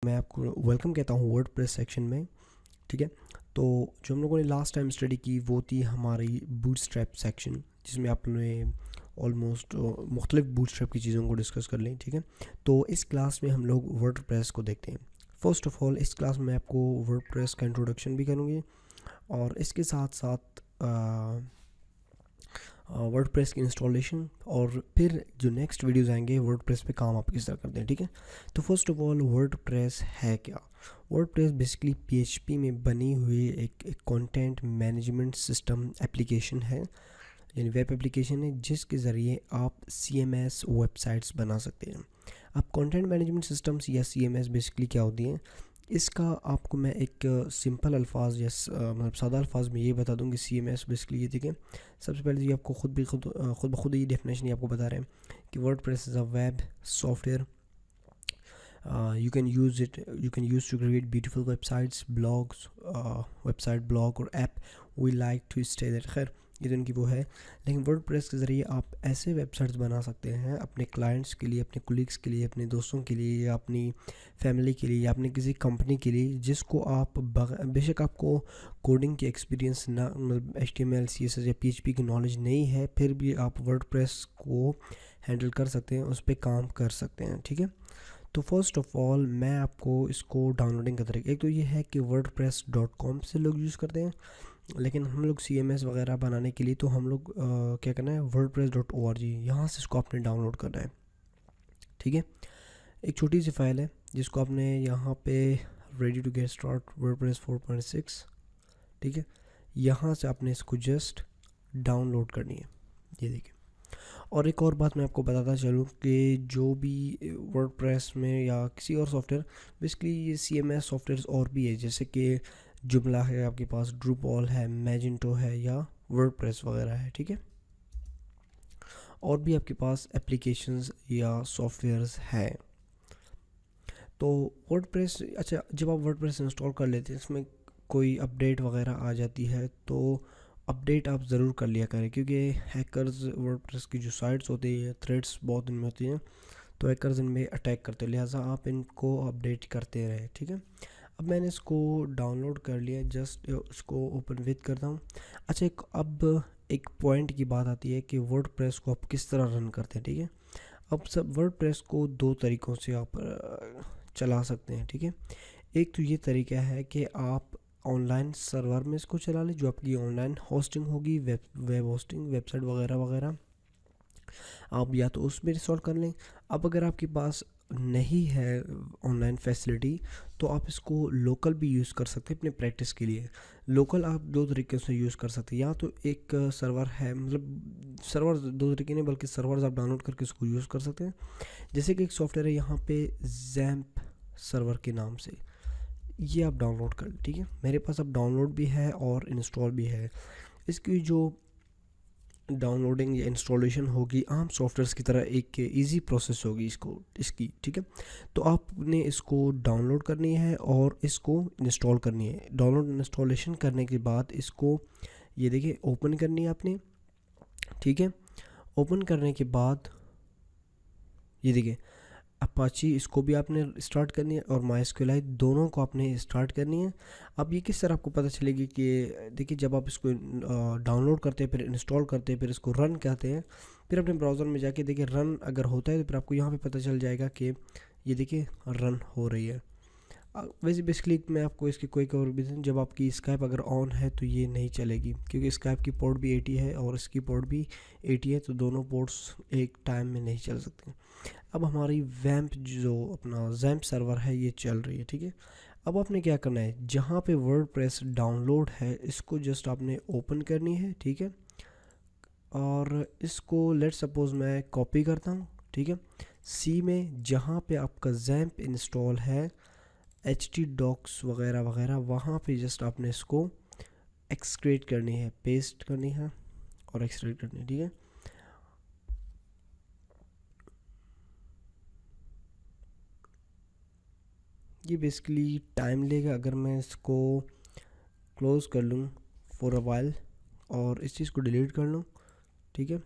मैं आपको वेलकम कहता हूँ वर्डप्रेस सेक्शन में। ठीक है, तो जो हम लोगों ने लास्ट टाइम स्टडी की वो थी हमारी बूटस्ट्रैप सेक्शन, जिसमें आपने ऑलमोस्ट मुख्तलिफ बूटस्ट्रैप की चीज़ों को डिस्कस कर लें। ठीक है, तो इस क्लास में हम लोग वर्डप्रेस को देखते हैं। फर्स्ट ऑफ ऑल इस क्लास में आपको वर्डप्रेस का इंट्रोडक्शन भी करूँगी और इसके साथ साथ वर्डप्रेस की इंस्टॉलेशन, और फिर जो नेक्स्ट वीडियोस आएंगे वर्डप्रेस पे काम आप किस तरह करते हैं। ठीक है, तो फर्स्ट ऑफ ऑल वर्डप्रेस है क्या? वर्डप्रेस बेसिकली पीएचपी में बनी हुई एक कंटेंट मैनेजमेंट सिस्टम एप्लीकेशन है, यानी वेब एप्लीकेशन है जिसके ज़रिए आप सीएमएस वेबसाइट्स बना सकते हैं। अब कंटेंट मैनेजमेंट सिस्टम्स या सीएमएस बेसिकली क्या होती हैं, इसका आपको मैं एक सिंपल अल्फाज या मतलब सादा अल्फाज में ये बता दूँ कि सीएमएस बेसिकली ये देखें। सबसे पहले ये आपको खुद ब खुद ही डेफिनेशन ही आपको बता रहे हैं कि WordPress is a web software you can use to create beautiful websites, blogs, website blog और app we like to stay there। खैर ये तो इनकी वो है, लेकिन वर्डप्रेस के ज़रिए आप ऐसे वेबसाइट्स बना सकते हैं अपने क्लाइंट्स के लिए, अपने कोलीग्स के लिए, अपने दोस्तों के लिए, या अपनी फैमिली के लिए, या अपनी किसी कंपनी के लिए जिसको आप बेशक आपको कोडिंग की एक्सपीरियंस ना, मतलब HTML CSS या PHP की नॉलेज नहीं है, फिर भी आप वर्डप्रेस को हैंडल कर सकते हैं, उस पर काम कर सकते हैं। ठीक है, तो फर्स्ट ऑफ ऑल मैं आपको इसको डाउनलोडिंग का तरीका, एक तो ये है कि wordpress.com से लोग यूज़ करते हैं, लेकिन हम लोग CMS वगैरह बनाने के लिए तो हम लोग क्या करना है, wordpress.org यहाँ से इसको आपने डाउनलोड करना है। ठीक है, एक छोटी सी फाइल है जिसको आपने यहाँ पे ready to get start WordPress 4.6, ठीक है, यहाँ से आपने इसको जस्ट डाउनलोड करनी है। ये देखिए, और एक और बात मैं आपको बताता चलूँ कि जो भी वर्डप्रेस में या किसी और सॉफ्टवेयर, बेसिकली ये CMS सॉफ्टवेयर और भी है, जैसे कि जुमला है आपके पास, ड्रूपॉल है, मैजेंटो है, या वर्डप्रेस वगैरह है। ठीक है, और भी आपके पास एप्लीकेशंस या सॉफ्टवेयर्स हैं। तो वर्डप्रेस, अच्छा, जब आप वर्डप्रेस इंस्टॉल कर लेते हैं, इसमें कोई अपडेट वगैरह आ जाती है तो अपडेट आप ज़रूर कर लिया करें, क्योंकि हैकर्स वर्डप्रेस की जो साइट्स होती है, थ्रेड्स बहुत इनमें होती हैं, तो हैकर्स इनमें अटैक करते हैं, लिहाजा आप इनको अपडेट करते रहें। ठीक है, अब मैंने इसको डाउनलोड कर लिया, जस्ट इसको ओपन विद करता हूँ। अच्छा, अब एक पॉइंट की बात आती है कि वर्डप्रेस को आप किस तरह रन करते हैं। ठीक है, अब सब वर्डप्रेस को दो तरीक़ों से आप चला सकते हैं। ठीक है, एक तो ये तरीका है कि आप ऑनलाइन सर्वर में इसको चला लें, जो आपकी ऑनलाइन होस्टिंग होगी, वेब होस्टिंग, वेबसाइट वगैरह वगैरह, आप या तो उसमें इंस्टॉल कर लें। अब अगर आपके पास नहीं है ऑनलाइन फैसिलिटी, तो आप इसको लोकल भी यूज़ कर सकते हैं अपने प्रैक्टिस के लिए। लोकल आप दो तरीके से यूज़ कर सकते हैं, या तो एक सर्वर है, मतलब सर्वर दो तरीके नहीं बल्कि सर्वर्स आप डाउनलोड करके इसको यूज़ कर सकते हैं। जैसे कि एक सॉफ्टवेयर है यहाँ पे जैम्प सर्वर के नाम से, ये आप डाउनलोड कर लें। ठीक है, मेरे पास अब डाउनलोड भी है और इंस्टॉल भी है। इसकी जो डाउनलोडिंग या इंस्टॉलेशन होगी आम सॉफ्टवेयर्स की तरह एक इजी प्रोसेस होगी इसकी। ठीक है, तो आपने इसको डाउनलोड करनी है और इसको इंस्टॉल करनी है। डाउनलोड इंस्टॉलेशन करने के बाद इसको ये देखिए ओपन करनी है आपने। ठीक है, ओपन करने के बाद ये देखिए अपाची, इसको भी आपने स्टार्ट करनी है, और MySQLite दोनों को आपने स्टार्ट करनी है। अब ये किस तरह आपको पता चलेगी कि देखिए, जब आप इसको डाउनलोड करते हैं, फिर इंस्टॉल करते हैं, फिर इसको रन करते हैं, फिर अपने ब्राउज़र में जाके देखिए रन अगर होता है तो फिर आपको यहाँ पे पता चल जाएगा कि ये देखिए रन हो रही है। वैसे बेसिकली मैं आपको इसकी कोई कवर भी दूँ, जब आपकी स्काइप अगर ऑन है तो ये नहीं चलेगी, क्योंकि स्काइप की पोर्ट भी 80 है और इसकी पोर्ट भी 80 है, तो दोनों पोर्ट्स एक टाइम में नहीं चल सकते। अब हमारी वैम्प, जो अपना जैम्प सर्वर है, ये चल रही है। ठीक है, अब आपने क्या करना है, जहाँ पे वर्डप्रेस डाउनलोड है इसको जस्ट आपने ओपन करनी है। ठीक है, और इसको लेट सपोज मैं कॉपी करता हूँ। ठीक है, सी में जहाँ पे आपका जैम्प इंस्टॉल है, htdocs वगैरह वगैरह, वहाँ पे जस्ट आपने इसको एक्सट्रेट करनी है, पेस्ट करनी है और एक्सट्रेट करनी है। ठीक है, ये बेसिकली टाइम लेगा। अगर मैं इसको क्लोज़ कर लूँ फॉर अ वाइल और इस चीज़ को डिलीट कर लूँ, ठीक है,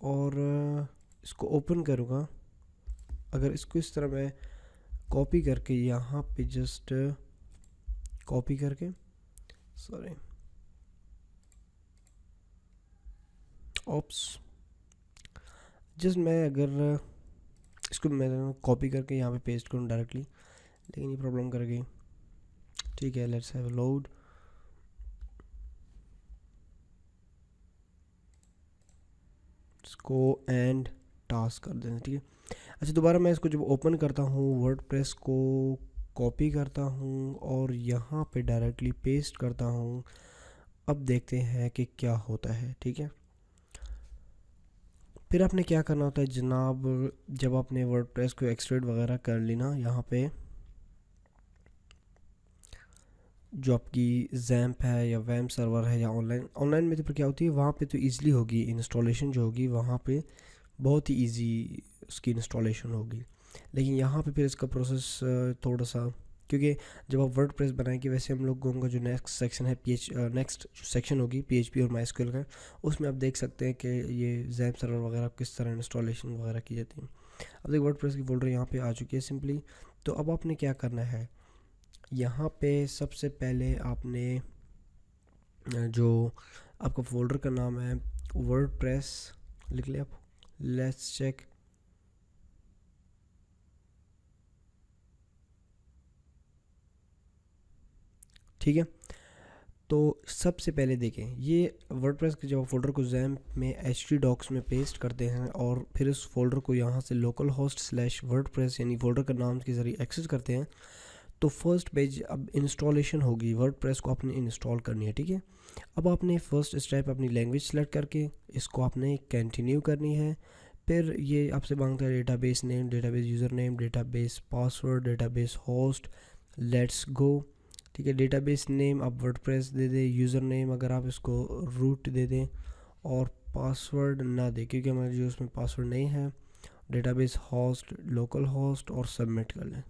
और इसको ओपन करूँगा, अगर इसको इस तरह मैं कॉपी करके यहाँ पे जस्ट कॉपी करके, सॉरी ऑप्स, जस्ट मैं अगर इसको मैं कॉपी करके यहाँ पे पेस्ट करूँ डायरेक्टली, लेकिन ये प्रॉब्लम कर गई। ठीक है, लेट्स हैव लोड। इसको एंड टास्क कर देना। ठीक है, अच्छा दोबारा मैं इसको जब ओपन करता हूँ, वर्डप्रेस को कॉपी करता हूँ और यहाँ पे डायरेक्टली पेस्ट करता हूँ। अब देखते हैं कि क्या होता है। ठीक है, फिर आपने क्या करना होता है जनाब, जब आपने वर्डप्रेस को एक्सट्रेक्ट वगैरह कर ली ना, यहाँ पे जो आपकी जैम्प है या वैम सर्वर है या ऑनलाइन में तो फिर क्या होती है, वहाँ पे तो ईज़िली होगी इंस्टॉलेशन जो होगी, वहाँ पे बहुत ही इजी उसकी इंस्टॉलेशन होगी। लेकिन यहाँ पे फिर इसका प्रोसेस थोड़ा सा, क्योंकि जब आप वर्डप्रेस बनाएंगे, वैसे हम लोगों का जो नेक्स्ट सेक्शन है नेक्स्ट जो सेक्शन होगी PHP और MySQL का, उसमें आप देख सकते हैं कि ये जैम्प सर्वर वगैरह किस तरह इंस्टॉलेशन वगैरह की जाती है। अब देखिए वर्डप्रेस की फोल्डर यहाँ पे आ चुकी है सिंपली। तो अब आपने क्या करना है, यहाँ पे सबसे पहले आपने जो आपका फोल्डर का नाम है वर्डप्रेस लिख लिया आप, लेट्स चेक। ठीक है, तो सबसे पहले देखें, ये वर्डप्रेस के जब आप फोल्डर को जैम्प में htdocs में पेस्ट करते हैं और फिर उस फोल्डर को यहाँ से लोकल होस्ट स्लैश वर्डप्रेस यानी फोल्डर का नाम के ज़रिए एक्सेस करते हैं, तो फर्स्ट पेज अब इंस्टॉलेशन होगी, वर्डप्रेस को आपने इंस्टॉल करनी है। ठीक है, अब आपने फर्स्ट स्टेप अपनी लैंग्वेज सेलेक्ट करके इसको आपने कंटिन्यू करनी है। फिर ये आपसे मांगता है database name, database user name, database password, database host, let's go. ठीक है, डेटाबेस नेम आप वर्डप्रेस दे दें, यूज़र नेम अगर आप इसको रूट दे दें, और पासवर्ड ना दें क्योंकि हमारे जो उसमें पासवर्ड नहीं है। डेटाबेस होस्ट लोकल होस्ट और सबमिट कर लें।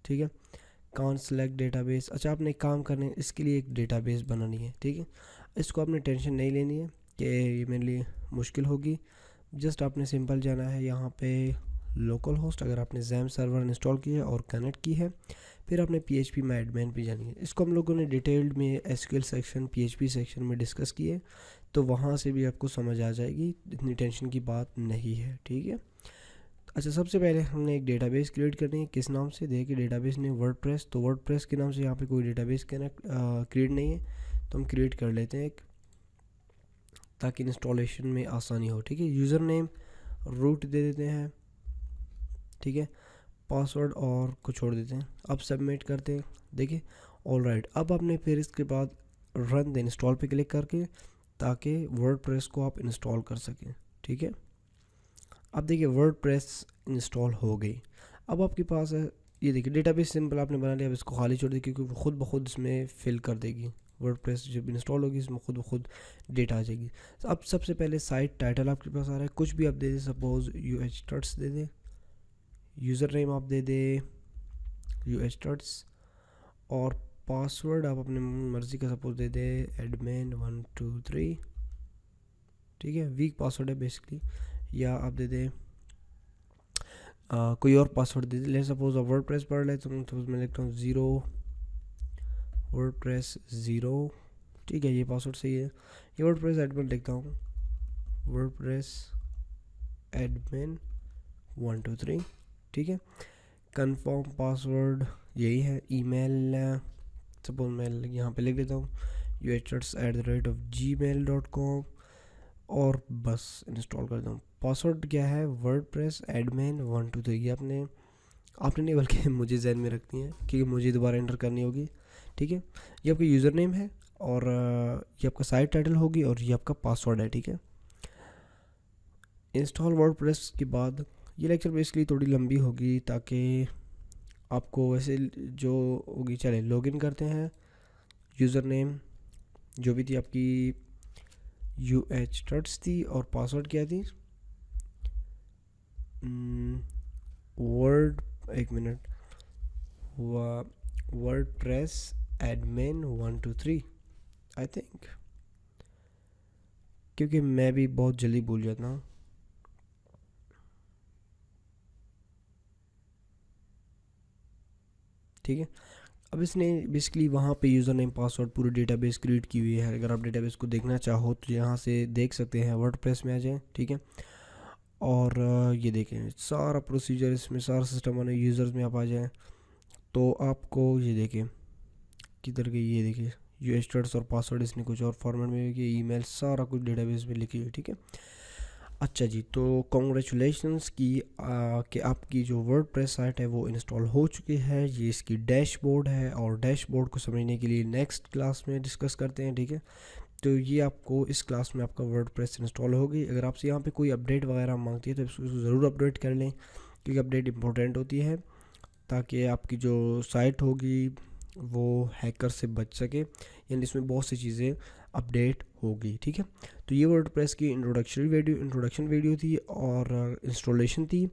ठीक है, कांट सेलेक्ट डेटाबेस। अच्छा आपने एक काम करना है, इसके लिए एक डेटाबेस बनानी है। ठीक है, इसको आपने टेंशन नहीं लेनी है कि ये मेरे लिए मुश्किल होगी। जस्ट आपने सिंपल जाना है यहाँ पे लोकल होस्ट, अगर आपने जैम सर्वर इंस्टॉल किया है और कनेक्ट की है, फिर आपने PHP में एडमिन पे जानी है। इसको हम लोगों ने डिटेल्ड में SQL सेक्शन PHP सेक्शन में डिस्कस किए, तो वहाँ से भी आपको समझ आ जाएगी, इतनी टेंशन की बात नहीं है। ठीक है, अच्छा सबसे पहले हमने एक डेटाबेस क्रिएट करनी है। किस नाम से, देखिए डेटाबेस ने वर्डप्रेस, तो वर्डप्रेस के नाम से यहाँ पे कोई डेटाबेस क्रिएट नहीं है, तो हम क्रिएट कर लेते हैं एक, ताकि इंस्टॉलेशन में आसानी हो। ठीक है, यूज़र नेम रूट दे देते हैं। ठीक है, पासवर्ड और को छोड़ देते हैं। अब सबमिट करते हैं। देखिए ऑल राइट, अब आपने फिर इसके बाद रन द इंस्टॉल पे क्लिक करके, ताकि वर्डप्रेस को आप इंस्टॉल कर सकें। ठीक है, अब देखिए वर्डप्रेस इंस्टॉल हो गई। अब आपके पास है, ये देखिए डेटाबेस सिंपल आपने बना लिया। अब इसको खाली छोड़ दी क्योंकि वो खुद ब खुद इसमें फिल कर देगी। वर्डप्रेस जब इंस्टॉल होगी इसमें खुद ब खुद डेटा आ जाएगी। तो अब सबसे पहले साइट टाइटल आपके पास आ रहा है, कुछ भी आप दे दें, सपोज UH टर्ट्स दे दें, यूज़र नेम आप दे दें UH टर्ट्स, और पासवर्ड आप अपने मर्ज़ी का सपोज दे दें एडमिन 1 2 3। ठीक है, वीक पासवर्ड है बेसिकली, या आप दे दें कोई और पासवर्ड दे दे। ले सपोज आप वर्डप्रेस पढ़ ले, तो मैं लिखता हूँ 0 वर्डप्रेस 0। ठीक है, ये पासवर्ड सही है। ये वर्डप्रेस एडमिन लिखता हूँ, वर्डप्रेस एडमिन 1 2 3। ठीक है, कंफर्म पासवर्ड यही है। ईमेल सपोज मैं यहाँ पे लिख देता हूँ uhturts@gmail.com, और बस इंस्टॉल कर दूँ। पासवर्ड क्या है, वर्डप्रेस एडमिन 1 2 3। ये आपने नहीं बल्कि मुझे जहन में रखनी है क्योंकि मुझे दोबारा एंटर करनी होगी। ठीक है, ये आपका यूज़र नेम है, और ये आपका साइट टाइटल होगी, और ये आपका पासवर्ड है। ठीक है, इंस्टॉल वर्डप्रेस के बाद ये लेक्चर बेसिकली थोड़ी लंबी होगी, ताकि आपको वैसे जो होगी, चले लॉगिन करते हैं। यूज़र नेम जो भी थी आपकी UH टर्ट्स थी, और पासवर्ड क्या थी, वर्ड एक minute, WordPress admin 1 2 3 I think, क्योंकि मैं भी बहुत जल्दी भूल जाता हूँ। ठीक है। अब इसने बेसिकली वहाँ पे यूज़र नेम पासवर्ड पूरी डेटाबेस क्रिएट की हुई है। अगर आप डेटाबेस को देखना चाहो तो यहाँ से देख सकते हैं, वर्डप्रेस में आ जाएं, ठीक है। और ये देखें सारा प्रोसीजर इसमें, सारा सिस्टम वाले यूज़र्स में आप आ जाएं तो आपको ये देखें किधर गई, ये देखिए यूएसटर्स और पासवर्ड इसने कुछ और फॉर्मेट में, ये ईमेल सारा कुछ डेटाबेस में लिखी हुई, ठीक है। अच्छा जी, तो कॉन्ग्रेचुलेशंस कि आपकी जो वर्डप्रेस साइट है वो इंस्टॉल हो चुकी है। ये इसकी डैशबोर्ड है और डैशबोर्ड को समझने के लिए नेक्स्ट क्लास में डिस्कस करते हैं, ठीक है। तो ये आपको इस क्लास में आपका वर्डप्रेस इंस्टॉल होगी। अगर आपसे यहाँ पे कोई अपडेट वगैरह मांगती है तो इसको ज़रूर अपडेट कर लें, क्योंकि अपडेट इंपॉर्टेंट होती है ताकि आपकी जो साइट होगी वो हैकर से बच सके, यानी इसमें बहुत सी चीज़ें अपडेट होगी, ठीक है। तो ये वर्डप्रेस की इंट्रोडक्शन वीडियो थी और इंस्टॉलेशन थी।